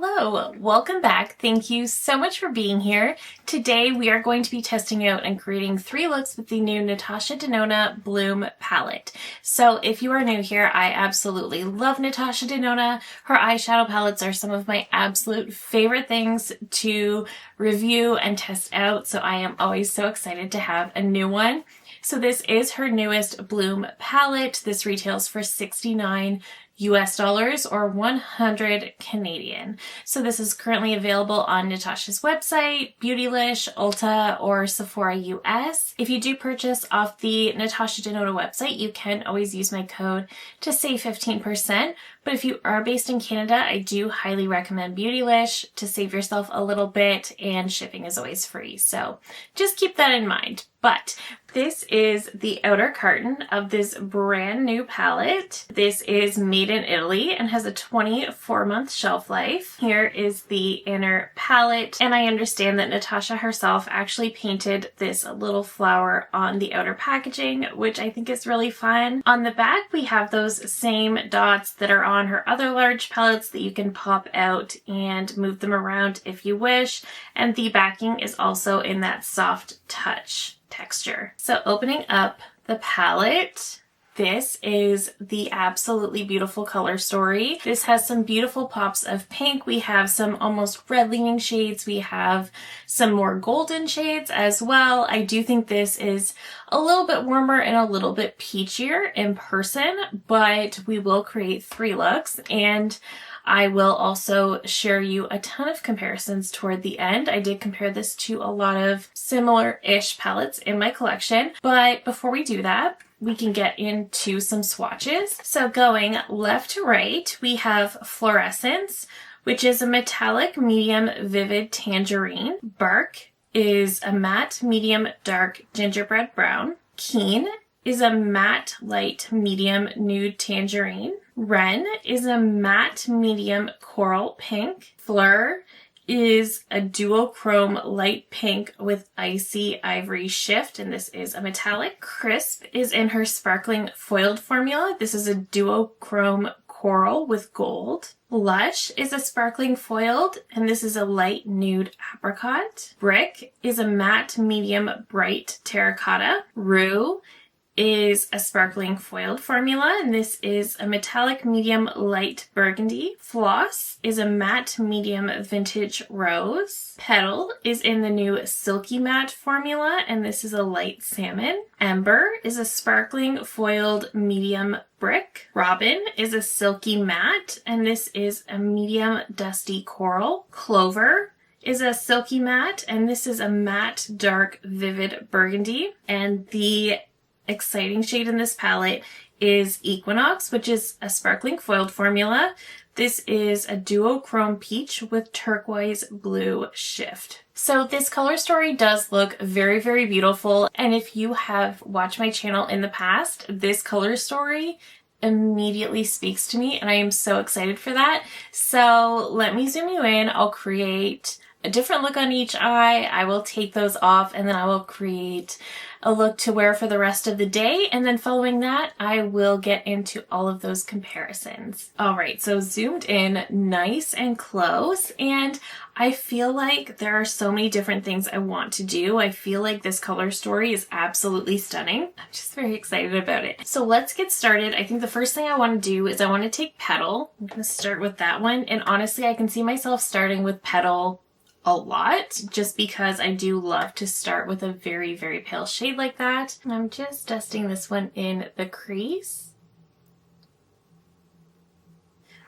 Hello, welcome back. Thank you so much for being here. Today we are going to be testing out and creating 3 looks with the new Natasha Denona Bloom palette. So if you are new here, I absolutely love Natasha Denona. Her eyeshadow palettes are some of my absolute favorite things to review and test out, so I am always so excited to have a new one. So this is her newest Bloom palette. This retails for $69 or 100 Canadian. So this is currently available on Natasha's website, Beautylish, Ulta, or Sephora US. If you do purchase off the Natasha Denona website, you can always use my code to save 15%. But if you are based in Canada, I do highly recommend Beautylish to save yourself a little bit, and shipping is always free. So just keep that in mind. But this is the outer carton of this brand new palette. This is made in Italy and has a 24-month shelf life. Here is the inner palette, and I understand that Natasha herself actually painted this little flower on the outer packaging, which I think is really fun. On the back, we have those same dots that are on her other large palettes that you can pop out and move them around if you wish, and the backing is also in that soft touch texture. So opening up the palette, this is the absolutely beautiful color story. This has some beautiful pops of pink. We have some almost red leaning shades. We have some more golden shades as well. I do think this is a little bit warmer and a little bit peachier in person, but we will create 3 looks, and I will also share you a ton of comparisons toward the end. I did compare this to a lot of similar-ish palettes in my collection, but before we do that, we can get into some swatches. So going left to right, we have Fluorescence, which is a metallic medium vivid tangerine. Bark is a matte medium dark gingerbread brown. Keen is a matte light medium nude tangerine. Wren is a matte medium coral pink. Fleur is a duochrome light pink with icy ivory shift, and this is a metallic. Crisp is in her sparkling foiled formula. This is a duochrome coral with gold. Lush is a sparkling foiled, and this is a light nude apricot. Brick is a matte medium bright terracotta. Rue is a sparkling foiled formula, and this is a metallic medium light burgundy. Floss is a matte medium vintage rose. Petal is in the new silky matte formula, and this is a light salmon. Ember is a sparkling foiled medium brick. Robin is a silky matte, and this is a medium dusty coral. Clover is a silky matte, and this is a matte dark vivid burgundy. And the exciting shade in this palette is Equinox, which is a sparkling foiled formula. This is a duochrome peach with turquoise blue shift. So this color story does look very, very beautiful. And if you have watched my channel in the past, this color story immediately speaks to me, and I am so excited for that. So let me zoom you in. I'll create a different look on each eye. I will take those off, and then I will create a look to wear for the rest of the day. And then following that, I will get into all of those comparisons. All right, so zoomed in nice and close, and I feel like there are so many different things I want to do. I feel like this color story is absolutely stunning. I'm just very excited about it. So let's get started. I think the first thing I want to do is I want to take Petal. I'm going to start with that one. And honestly, I can see myself starting with Petal a lot, just because I do love to start with a very, very pale shade like that. And I'm just dusting this one in the crease.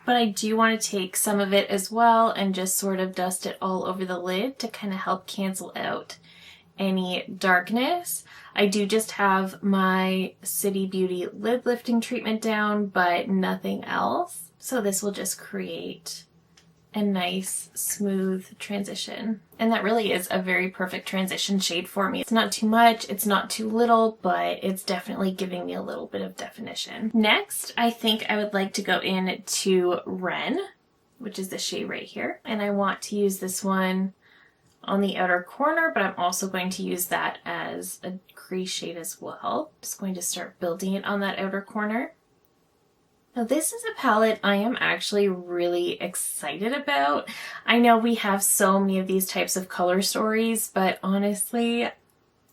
But I do want to take some of it as well and just sort of dust it all over the lid to kind of help cancel out any darkness. I do just have my City Beauty lid lifting treatment down, but nothing else. So this will just create a nice smooth transition, and that really is a very perfect transition shade for me. It's not too much, it's not too little, but it's definitely giving me a little bit of definition. Next, I think I would like to go in to Wren, which is the shade right here, and I want to use this one on the outer corner, but I'm also going to use that as a crease shade as well. Just going to start building it on that outer corner. Now this is a palette I am actually really excited about. I know we have so many of these types of color stories, but honestly,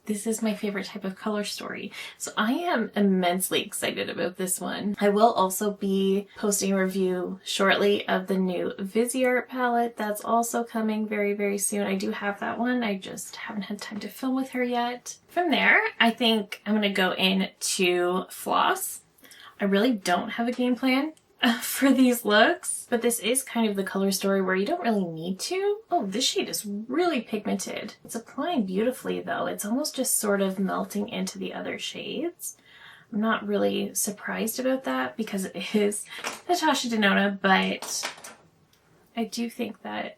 this is my favorite type of color story. So I am immensely excited about this one. I will also be posting a review shortly of the new Vizier palette. That's also coming very, very soon. I do have that one. I just haven't had time to film with her yet. From there, I think I'm going to go into Floss. I really don't have a game plan for these looks, but this is kind of the color story where you don't really need to. Oh, this shade is really pigmented. It's applying beautifully though. It's almost just sort of melting into the other shades. I'm not really surprised about that because it is Natasha Denona, but I do think that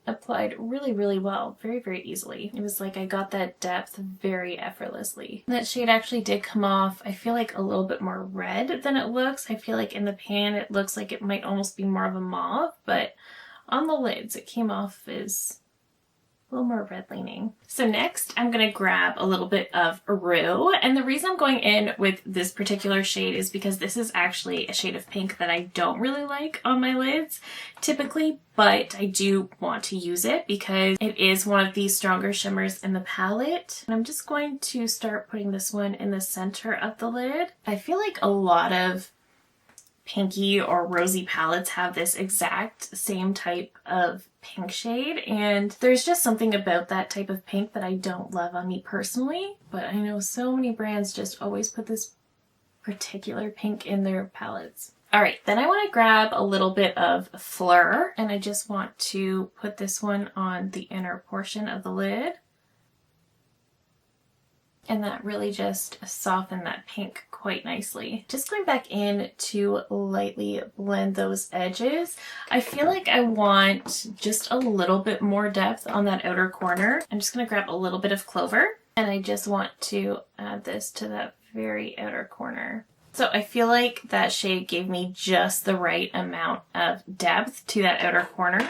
applied really, really well, very, very easily. It was like I got that depth very effortlessly. That shade actually did come off, I feel like, a little bit more red than it looks. I feel like in the pan it looks like it might almost be more of a mauve, but on the lids it came off as a little more red leaning. So next I'm going to grab a little bit of Rue, and the reason I'm going in with this particular shade is because this is actually a shade of pink that I don't really like on my lids typically, but I do want to use it because it is one of the stronger shimmers in the palette. And I'm just going to start putting this one in the center of the lid. I feel like a lot of pinky or rosy palettes have this exact same type of pink shade, and there's just something about that type of pink that I don't love on me personally, but I know so many brands just always put this particular pink in their palettes. Alright, then I want to grab a little bit of Fleur, and I just want to put this one on the inner portion of the lid. And that really just softened that pink quite nicely. Just going back in to lightly blend those edges. I feel like I want just a little bit more depth on that outer corner. I'm just going to grab a little bit of Clover, and I just want to add this to that very outer corner. So I feel like that shade gave me just the right amount of depth to that outer corner.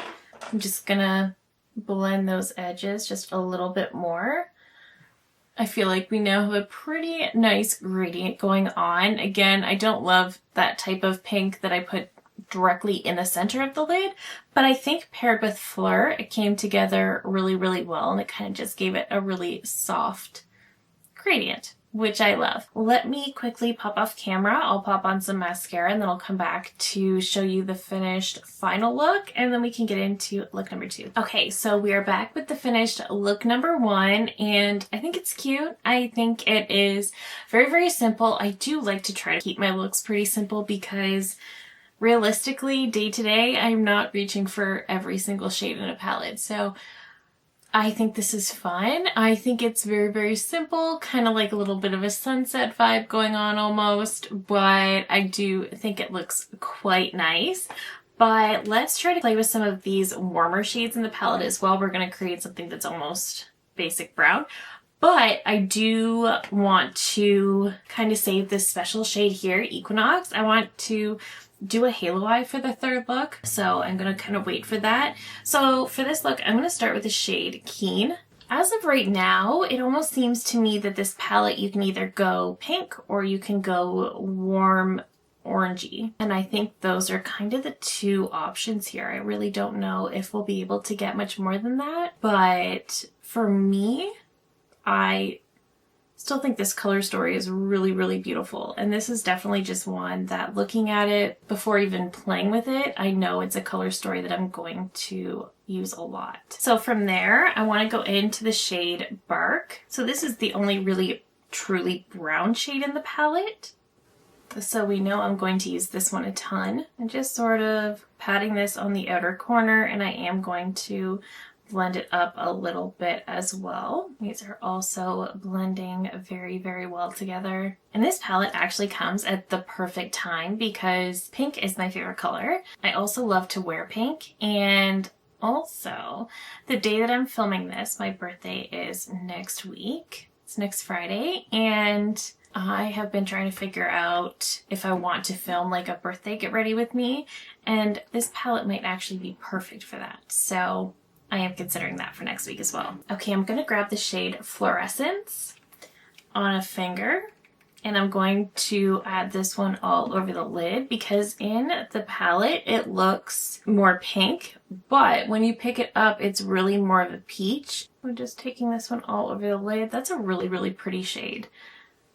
I'm just going to blend those edges just a little bit more. I feel like we now have a pretty nice gradient going on. Again, I don't love that type of pink that I put directly in the center of the lid, but I think paired with Fleur, it came together really, really well, and it kind of just gave it a really soft gradient, which I love. Let me quickly pop off camera. I'll pop on some mascara and then I'll come back to show you the finished final look, and then we can get into look number 2. Okay, so we are back with the finished look number 1, and I think it's cute. I think it is very, very simple. I do like to try to keep my looks pretty simple because realistically, day to day, I'm not reaching for every single shade in a palette. So I think this is fun. I think it's very, very simple, kind of like a little bit of a sunset vibe going on almost, but I do think it looks quite nice. But let's try to play with some of these warmer shades in the palette as well. We're going to create something that's almost basic brown. But I do want to kind of save this special shade here, Equinox. I want to do a halo eye for the third look, so I'm going to kind of wait for that. So for this look, I'm going to start with the shade Keen. As of right now, it almost seems to me that this palette, you can either go pink or you can go warm orangey. And I think those are kind of the two options here. I really don't know if we'll be able to get much more than that. But for me, I still think this color story is really, really beautiful. And this is definitely just one that, looking at it before even playing with it, I know it's a color story that I'm going to use a lot. So from there, I want to go into the shade Bark. So this is the only really truly brown shade in the palette. So we know I'm going to use this one a ton. And just sort of patting this on the outer corner, and I am going to blend it up a little bit as well. These are also blending very, very well together. And this palette actually comes at the perfect time because pink is my favorite color. I also love to wear pink, and also the day that I'm filming this, my birthday is next week. It's next Friday, and I have been trying to figure out if I want to film like a birthday get ready with me, and this palette might actually be perfect for that. So I am considering that for next week as well. Okay, I'm going to grab the shade Fluorescence on a finger, and I'm going to add this one all over the lid because in the palette it looks more pink, but when you pick it up it's really more of a peach. I'm just taking this one all over the lid. That's a really, really pretty shade.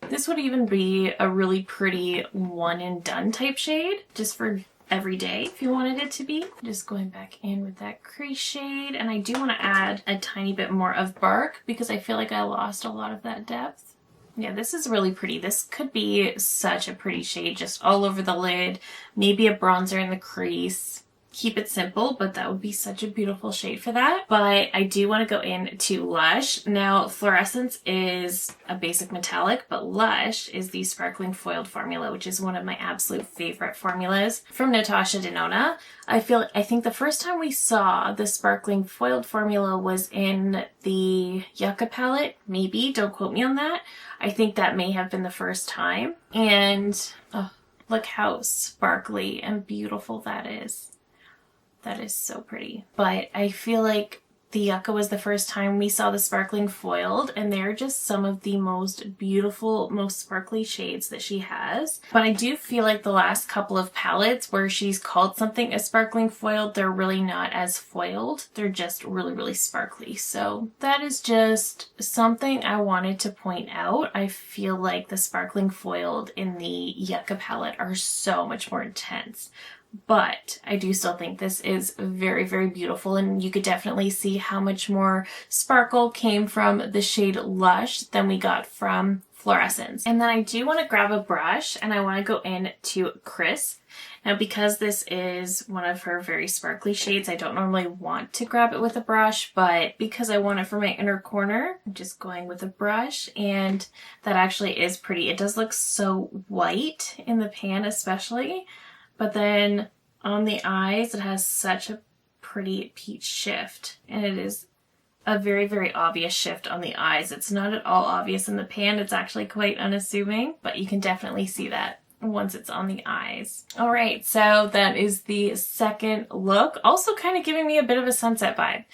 This would even be a really pretty one and done type shade just for every day if you wanted it to be. Just going back in with that crease shade, and I do want to add a tiny bit more of Bark because I feel like I lost a lot of that depth. Yeah, this is really pretty. This could be such a pretty shade just all over the lid, maybe a bronzer in the crease. Keep it simple, but that would be such a beautiful shade for that. But I do want to go into Lush. Now, Fluorescence is a basic metallic, but Lush is the sparkling foiled formula, which is one of my absolute favorite formulas from Natasha Denona. I think the first time we saw the sparkling foiled formula was in the Yucca palette, maybe, don't quote me on that. I think that may have been the first time. And oh, look how sparkly and beautiful that is. That is so pretty. But I feel like the Yucca was the first time we saw the sparkling foiled, and they're just some of the most beautiful, most sparkly shades that she has. But I do feel like the last couple of palettes where she's called something a sparkling foiled, they're really not as foiled. They're just really, really sparkly. So that is just something I wanted to point out. I feel like the sparkling foiled in the Yucca palette are so much more intense. But I do still think this is very, very beautiful, and you could definitely see how much more sparkle came from the shade Lush than we got from Fluorescence. And then I do want to grab a brush and I want to go into CHRISTYH. Now, because this is one of her very sparkly shades, I don't normally want to grab it with a brush, but because I want it for my inner corner, I'm just going with a brush, and that actually is pretty. It does look so white in the pan especially. But then on the eyes, it has such a pretty peach shift. And it is a very, very obvious shift on the eyes. It's not at all obvious in the pan. It's actually quite unassuming, but you can definitely see that once it's on the eyes. All right, so that is the second look. Also kind of giving me a bit of a sunset vibe.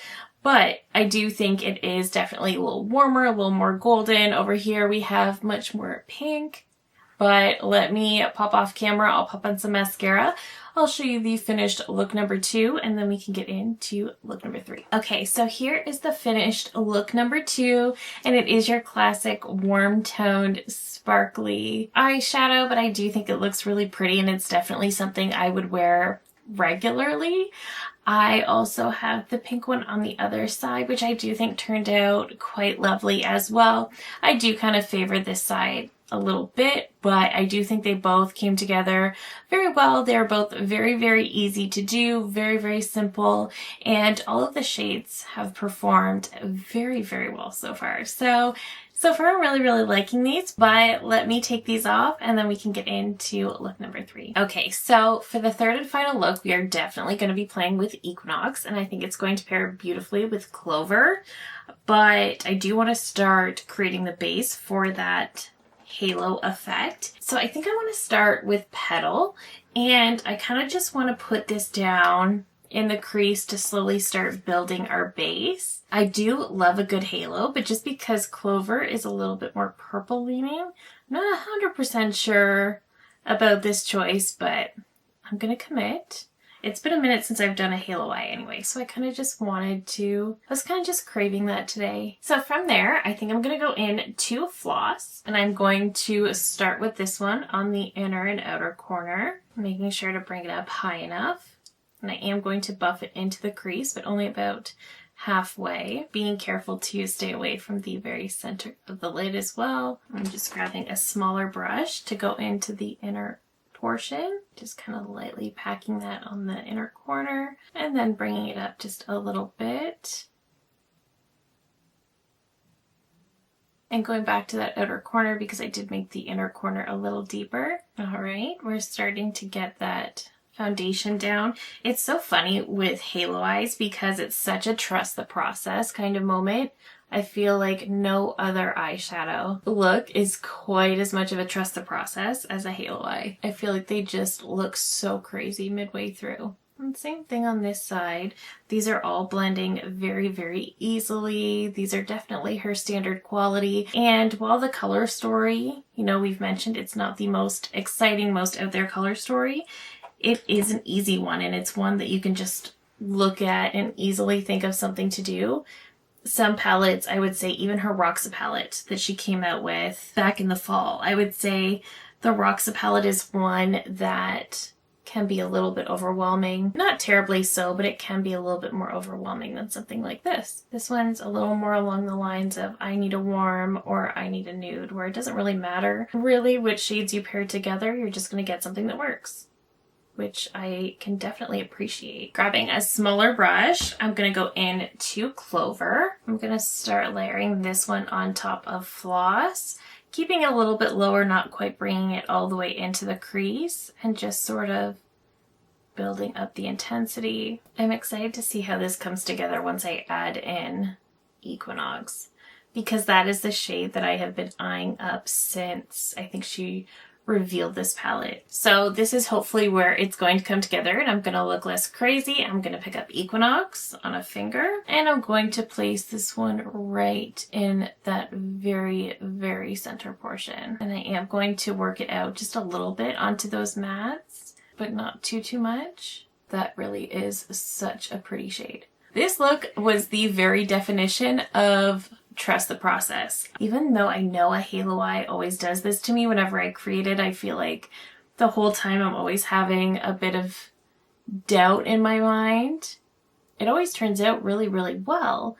But I do think it is definitely a little warmer, a little more golden. Over here we have much more pink. But let me pop off camera. I'll pop on some mascara. I'll show you the finished look number 2, and then we can get into look number 3. Okay, so here is the finished look number 2, and it is your classic warm toned sparkly eyeshadow, but I do think it looks really pretty, and it's definitely something I would wear regularly. I also have the pink one on the other side, which I do think turned out quite lovely as well. I do kind of favor this side a little bit, but I do think they both came together very well. They're both very, very easy to do, very, very simple, and all of the shades have performed very, very well so far. So far I'm really, really liking these, but let me take these off and then we can get into look number 3. Okay, so for the third and final look, we are definitely going to be playing with Equinox, and I think it's going to pair beautifully with Clover, but I do want to start creating the base for that halo effect. So I think I want to start with Petal, and I kind of just want to put this down in the crease to slowly start building our base. I do love a good halo, but just because Clover is a little bit more purple leaning, I'm not 100% sure about this choice, but I'm gonna commit. It's been a minute since I've done a halo eye anyway, so I kind of just wanted to, I was kind of just craving that today. So from there, I think I'm going to go in to floss, and I'm going to start with this one on the inner and outer corner, making sure to bring it up high enough. And I am going to buff it into the crease, but only about halfway, being careful to stay away from the very center of the lid as well. I'm just grabbing a smaller brush to go into the inner portion, just kind of lightly packing that on the inner corner and then bringing it up just a little bit and going back to that outer corner because I did make the inner corner a little deeper. All right, we're starting to get that foundation down. It's so funny with halo eyes because it's such a trust the process kind of moment. I feel like no other eyeshadow look is quite as much of a trust the process as a halo eye. I feel like they just look so crazy midway through. And same thing on this side. These are all blending very, very easily. These are definitely her standard quality. And while the color story, you know, we've mentioned it's not the most exciting, most out there color story, it is an easy one, and it's one that you can just look at and easily think of something to do. Some palettes, I would say even her Roxa palette that she came out with back in the fall, I would say the Roxa palette is one that can be a little bit overwhelming. Not terribly so, but it can be a little bit more overwhelming than something like this. This one's a little more along the lines of I need a warm or I need a nude, where it doesn't really matter really which shades you pair together, you're just going to get something that works, which I can definitely appreciate. Grabbing a smaller brush, I'm going to go in to Clover. I'm going to start layering this one on top of Floss, keeping it a little bit lower, not quite bringing it all the way into the crease, and just sort of building up the intensity. I'm excited to see how this comes together once I add in Equinox, because that is the shade that I have been eyeing up since I think she revealed this palette. So this is hopefully where it's going to come together, and I'm going to look less crazy. I'm going to pick up Equinox on a finger, and I'm going to place this one right in that very, very center portion. And I am going to work it out just a little bit onto those mattes, but not too much. That really is such a pretty shade. This look was the very definition of trust the process. Even though I know a halo eye always does this to me whenever I create it, I feel like the whole time I'm always having a bit of doubt in my mind. It always turns out really, really well,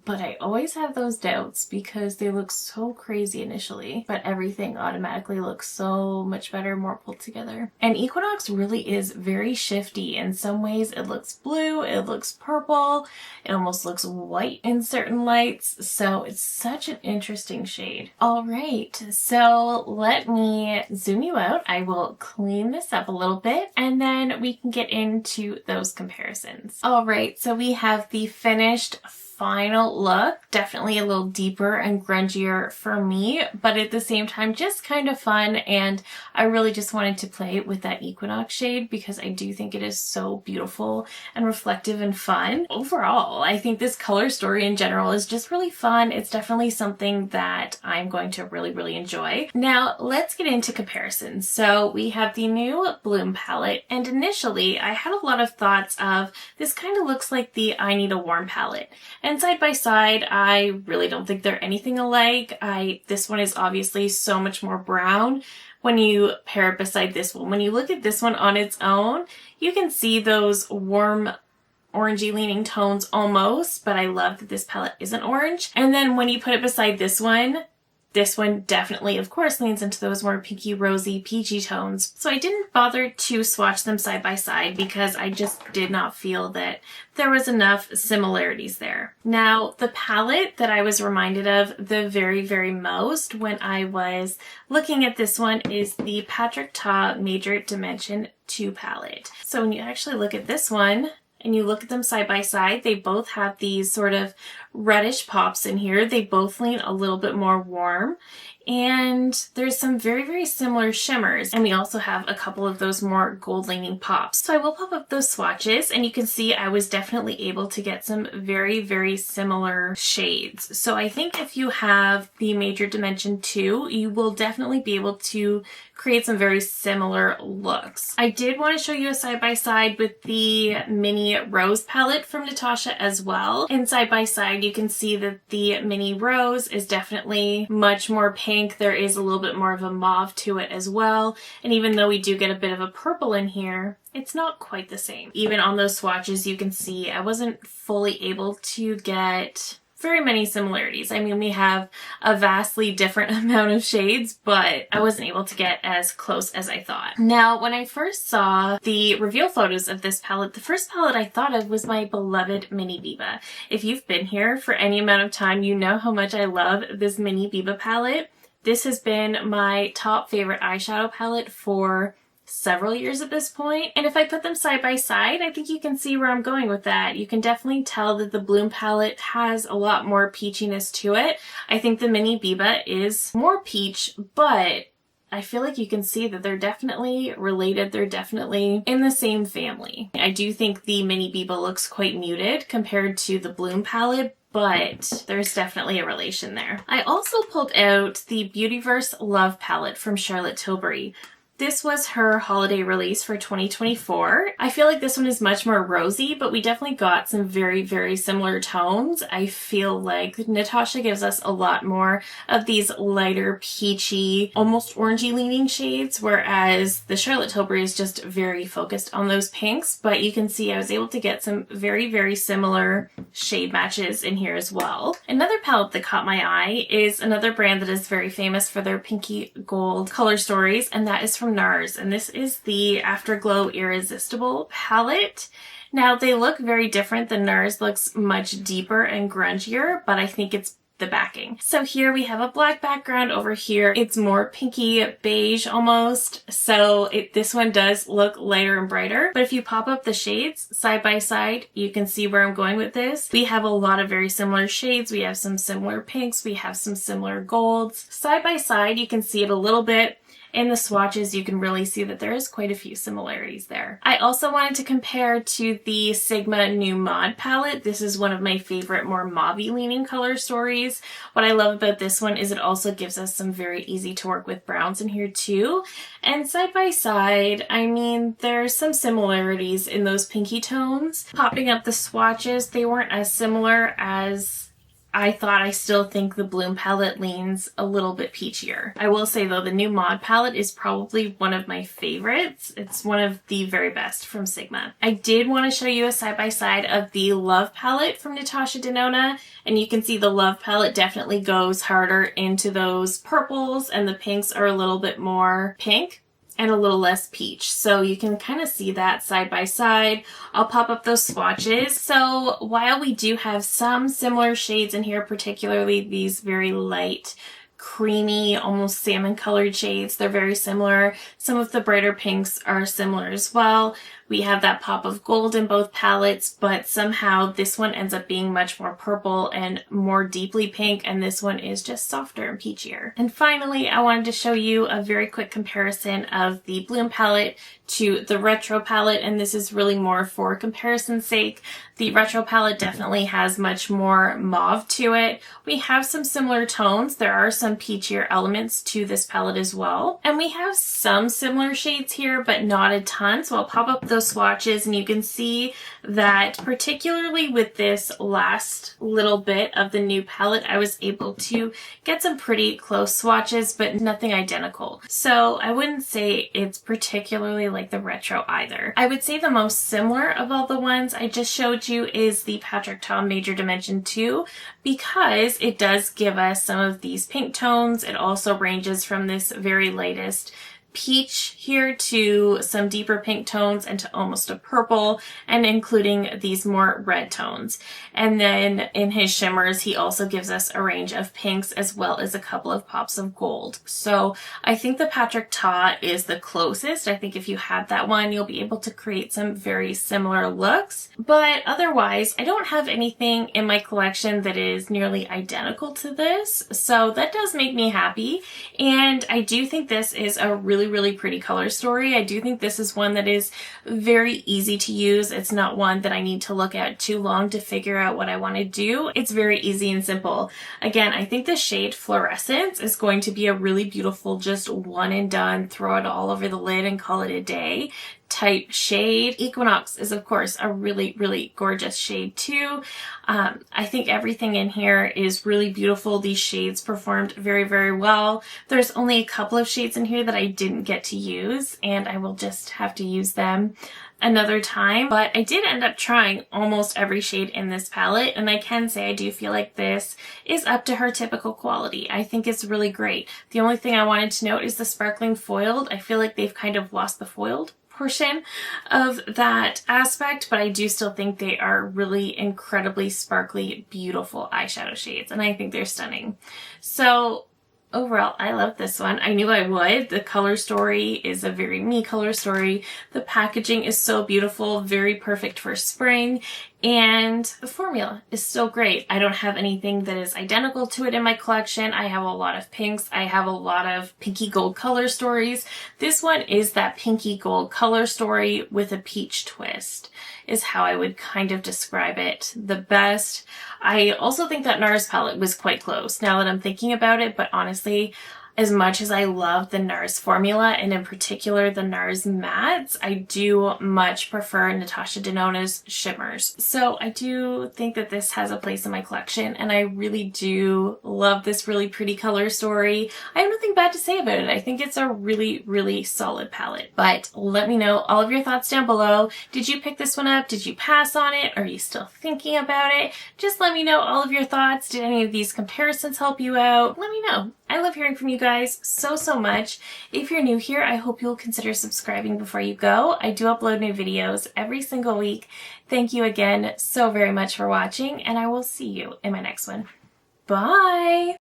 but I always have those doubts because they look so crazy initially, but everything automatically looks so much better, more pulled together. And Equinox really is very shifty. In some ways it looks blue, it looks purple, it almost looks white in certain lights, so it's such an interesting shade. All right, so let me zoom you out. I will clean this up a little bit, and then we can get into those comparisons. All right, so we have the finished final look, definitely a little deeper and grungier for me, but at the same time just kind of fun, and I really just wanted to play with that Equinox shade because I do think it is so beautiful and reflective and fun. Overall, I think this color story in general is just really fun. It's definitely something that I'm going to really, really enjoy. Now let's get into comparisons. So we have the new Bloom palette, and initially I had a lot of thoughts of this kind of looks like the I Need a Warm palette. And side by side, I really don't think they're anything alike. This one is obviously so much more brown when you pair it beside this one. When you look at this one on its own, you can see those warm orangey leaning tones almost, but I love that this palette isn't orange. And then when you put it beside this one definitely, of course, leans into those more pinky, rosy, peachy tones. So I didn't bother to swatch them side by side because I just did not feel that there was enough similarities there. Now, the palette that I was reminded of the very, very most when I was looking at this one is the Patrick Ta Major Dimension 2 palette. So when you actually look at this one, and you look at them side by side, they both have these sort of reddish pops in here. They both lean a little bit more warm, and there's some very, very similar shimmers. And we also have a couple of those more gold leaning pops. So I will pop up those swatches, and you can see I was definitely able to get some very, very similar shades. So I think if you have the Major Dimension 2, you will definitely be able to create some very similar looks. I did want to show you a side-by-side with the mini Rose palette from Natasha as well. And side-by-side you can see that the mini Rose is definitely much more pink. There is a little bit more of a mauve to it as well. And even though we do get a bit of a purple in here, it's not quite the same. Even on those swatches you can see I wasn't fully able to get very many similarities. I mean, we have a vastly different amount of shades, but I wasn't able to get as close as I thought. Now, when I first saw the reveal photos of this palette, the first palette I thought of was my beloved Mini Biba. If you've been here for any amount of time, you know how much I love this Mini Biba palette. This has been my top favorite eyeshadow palette for several years at this point, and if I put them side by side, I think you can see where I'm going with that. You can definitely tell that the Bloom palette has a lot more peachiness to it. I think the Mini Biba is more peach, but I feel like you can see that they're definitely related. They're definitely in the same family. I do think the Mini Biba looks quite muted compared to the Bloom palette, but there's definitely a relation there. I also pulled out the Beautyverse Love palette from Charlotte Tilbury. This was her holiday release for 2024. I feel like this one is much more rosy, but we definitely got some very, very similar tones. I feel like Natasha gives us a lot more of these lighter, peachy, almost orangey leaning shades, whereas the Charlotte Tilbury is just very focused on those pinks. But you can see I was able to get some very, very similar shade matches in here as well. Another palette that caught my eye is another brand that is very famous for their pinky gold color stories, and that is from NARS, and this is the Afterglow Irresistible palette. Now they look very different. The NARS looks much deeper and grungier, but I think it's the backing. So here we have a black background. Over here it's more pinky beige almost, so this one does look lighter and brighter. But if you pop up the shades side by side, you can see where I'm going with this. We have a lot of very similar shades. We have some similar pinks, we have some similar golds. Side by side you can see it a little bit. In the swatches, you can really see that there is quite a few similarities there. I also wanted to compare to the Sigma New Mod palette. This is one of my favorite more mauve-y leaning color stories. What I love about this one is it also gives us some very easy to work with browns in here too. And side by side, I mean, there's some similarities in those pinky tones. Popping up the swatches, they weren't as similar as I thought. I still think the Bloom palette leans a little bit peachier. I will say though, the New Mod palette is probably one of my favorites. It's one of the very best from Sigma. I did want to show you a side-by-side of the Love palette from Natasha Denona, and you can see the Love palette definitely goes harder into those purples, and the pinks are a little bit more pink and a little less peach. So you can kind of see that side by side. I'll pop up those swatches. So while we do have some similar shades in here, particularly these very light, creamy, almost salmon colored shades, they're very similar. Some of the brighter pinks are similar as well. We have that pop of gold in both palettes, but somehow this one ends up being much more purple and more deeply pink, and this one is just softer and peachier. And finally, I wanted to show you a very quick comparison of the Bloom palette to the Retro palette, and this is really more for comparison's sake. The Retro palette definitely has much more mauve to it. We have some similar tones. There are some peachier elements to this palette as well. And we have some similar shades here, but not a ton. So I'll pop up those swatches and you can see that particularly with this last little bit of the new palette, I was able to get some pretty close swatches, but nothing identical. So I wouldn't say it's particularly like the Retro either. I would say the most similar of all the ones I just showed you is the Patrick Ta Major Dimension 2, because it does give us some of these pink tones. It also ranges from this very lightest peach here to some deeper pink tones and to almost a purple, and including these more red tones. And then in his shimmers, he also gives us a range of pinks as well as a couple of pops of gold. So I think the Patrick Ta is the closest. I think if you had that one, you'll be able to create some very similar looks. But otherwise, I don't have anything in my collection that is nearly identical to this. So that does make me happy. And I do think this is a really pretty color story. I do think this is one that is very easy to use. It's not one that I need to look at too long to figure out what I want to do. It's very easy and simple. Again, I think the shade Fluorescence is going to be a really beautiful, just one and done, throw it all over the lid and call it a day type shade. Equinox is of course a really gorgeous shade too. I think everything in here is really beautiful. These shades performed very well. There's only a couple of shades in here that I didn't get to use, and I will just have to use them another time. But I did end up trying almost every shade in this palette, and I can say I do feel like this is up to her typical quality. I think it's really great. The only thing I wanted to note is the sparkling foiled. I feel like they've kind of lost the foiled portion of that aspect, but I do still think they are really incredibly sparkly, beautiful eyeshadow shades, and I think they're stunning. So overall, I love this one. I knew I would. The color story is a very me color story. The packaging is so beautiful, very perfect for spring. And the formula is still great. I don't have anything that is identical to it in my collection. I have a lot of pinks. I have a lot of pinky gold color stories. This one is that pinky gold color story with a peach twist, is how I would kind of describe it the best. I also think that NARS palette was quite close now that I'm thinking about it, but honestly, as much as I love the NARS formula, and in particular the NARS mattes, I do much prefer Natasha Denona's shimmers. So I do think that this has a place in my collection, and I really do love this really pretty color story. I have nothing bad to say about it. I think it's a really, really solid palette. But let me know all of your thoughts down below. Did you pick this one up? Did you pass on it? Are you still thinking about it? Just let me know all of your thoughts. Did any of these comparisons help you out? Let me know. I love hearing from you guys so much. If you're new here, I hope you'll consider subscribing before you go. I do upload new videos every single week. Thank you again so very much for watching, and I will see you in my next one. Bye!